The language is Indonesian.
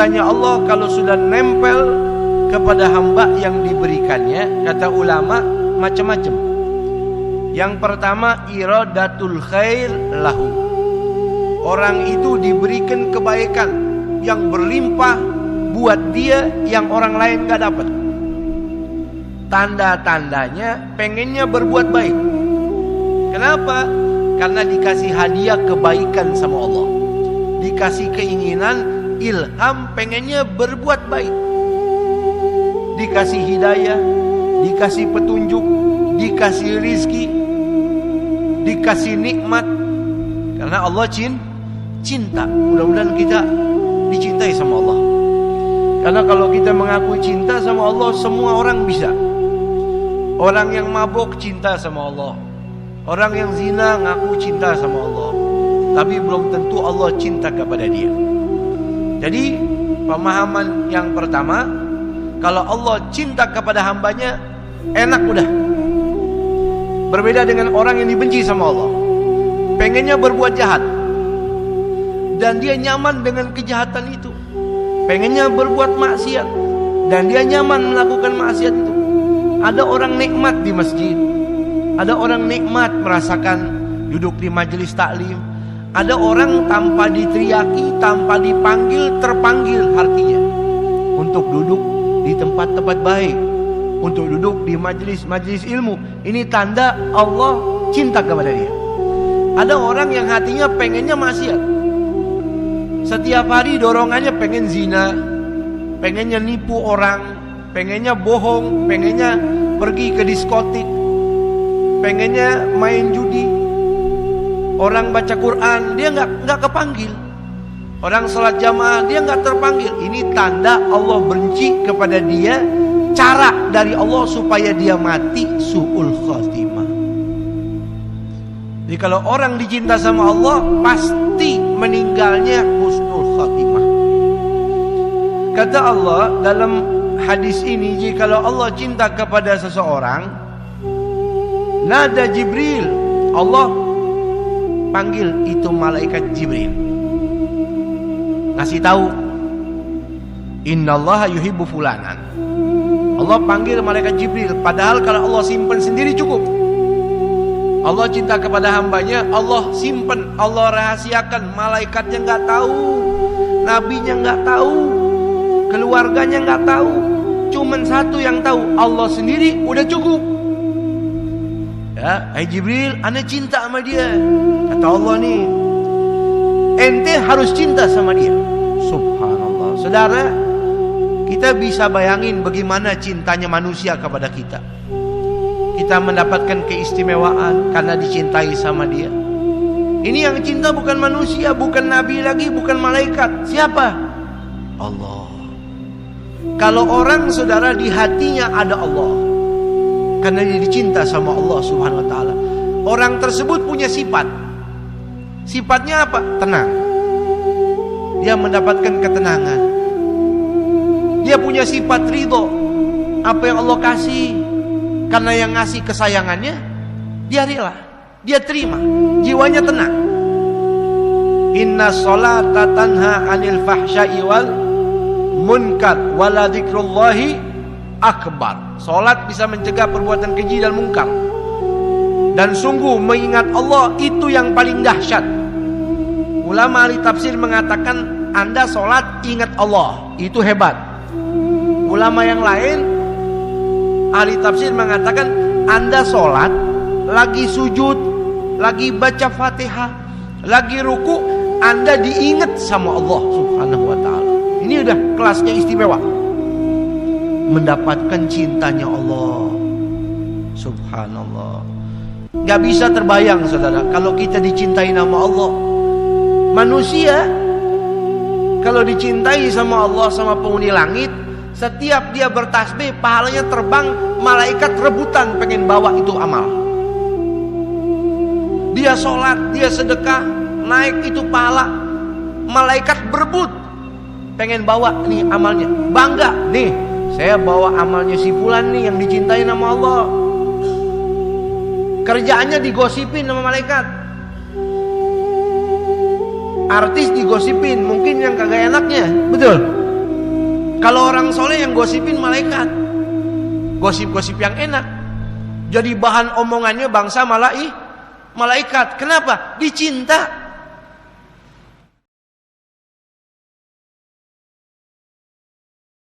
cintanya Allah kalau sudah nempel kepada hamba yang diberikannya, kata ulama macam-macam. Yang pertama, iradatul khair lahu. Orang itu diberikan kebaikan yang berlimpah buat dia yang orang lain gak dapat. Tanda-tandanya pengennya berbuat baik. Kenapa? Karena dikasih hadiah kebaikan sama Allah, dikasih keinginan, ilham, pengennya berbuat baik, dikasih hidayah, dikasih petunjuk, dikasih rizki, dikasih nikmat. Karena Allah cinta. Mudah-mudahan kita dicintai sama Allah. Karena kalau kita mengakui cinta sama Allah, semua orang bisa. Orang yang mabuk cinta sama Allah, orang yang zina ngaku cinta sama Allah, tapi belum tentu Allah cinta kepada dia. Jadi pemahaman yang pertama, kalau Allah cinta kepada hambanya, enak udah. Berbeda dengan orang yang dibenci sama Allah, pengennya berbuat jahat, dan dia nyaman dengan kejahatan itu. Pengennya berbuat maksiat, dan dia nyaman melakukan maksiat itu. Ada orang nikmat di masjid, ada orang nikmat merasakan duduk di majelis taklim. Ada orang tanpa diteriaki, tanpa dipanggil, terpanggil hatinya untuk duduk di tempat-tempat baik, untuk duduk di majelis-majelis ilmu. Ini tanda Allah cinta kepada dia. Ada orang yang hatinya pengennya maksiat, setiap hari dorongannya pengen zina, pengennya nipu orang, pengennya bohong, pengennya pergi ke diskotik, pengennya main judi. Orang baca Quran dia nggak kepanggil, orang sholat jamaah dia nggak terpanggil. Ini tanda Allah benci kepada dia. Cara dari Allah supaya dia mati su'ul khatimah. Jadi kalau orang dicinta sama Allah, pasti meninggalnya husnul khatimah. Kata Allah dalam hadis ini, jikalau Allah cinta kepada seseorang, nada Jibril, Allah panggil itu malaikat Jibril, ngasih tahu, innallaha yuhibbu fulanan. Allah panggil malaikat Jibril. Padahal kalau Allah simpan sendiri cukup. Allah cinta kepada hambanya, Allah simpan, Allah rahasiakan. Malaikatnya nggak tahu, nabinya nggak tahu, keluarganya nggak tahu. Cuman satu yang tahu, Allah sendiri, udah cukup. Ya, hai Jibril, ana cinta sama dia. Kata Allah nih, ente harus cinta sama dia. Subhanallah. Saudara, kita bisa bayangin bagaimana cintanya manusia kepada kita. Kita mendapatkan keistimewaan karena dicintai sama dia. Ini yang cinta bukan manusia, bukan nabi lagi, bukan malaikat. Siapa? Allah. Kalau orang, saudara, di hatinya ada Allah, karena dia dicinta sama Allah subhanahu wa ta'ala, orang tersebut punya sifat. Sifatnya apa? Tenang. Dia mendapatkan ketenangan. Dia punya sifat ridho. Apa yang Allah kasih, karena yang ngasih kesayangannya, dia rela, dia terima, jiwanya tenang. Inna sholata tanha anil fahsya'i wal munkar wala dzikrullahi akbar. Salat bisa mencegah perbuatan keji dan mungkar. Dan sungguh mengingat Allah itu yang paling dahsyat. Ulama ahli tafsir mengatakan, Anda salat ingat Allah, itu hebat. Ulama yang lain ahli tafsir mengatakan, Anda sholat, lagi sujud, lagi baca Fatihah, lagi ruku, Anda diingat sama Allah subhanahu wa ta'ala. Ini udah kelasnya istimewa, mendapatkan cintanya Allah. Subhanallah. Gak bisa terbayang, saudara, kalau kita dicintai nama Allah. Manusia kalau dicintai sama Allah, sama penghuni langit, setiap dia bertasbih, pahalanya terbang, malaikat rebutan pengen bawa itu amal. Dia sholat, dia sedekah, naik itu pahala, malaikat berebut pengen bawa nih amalnya. Bangga, nih saya bawa amalnya si fulan nih yang dicintai nama Allah. Kerjaannya digosipin sama malaikat. Artis digosipin, mungkin yang kagak enaknya, betul. gosipin malaikat. Gosip-gosip yang enak. Jadi bahan omongannya bangsa malaikat. Kenapa? Dicinta.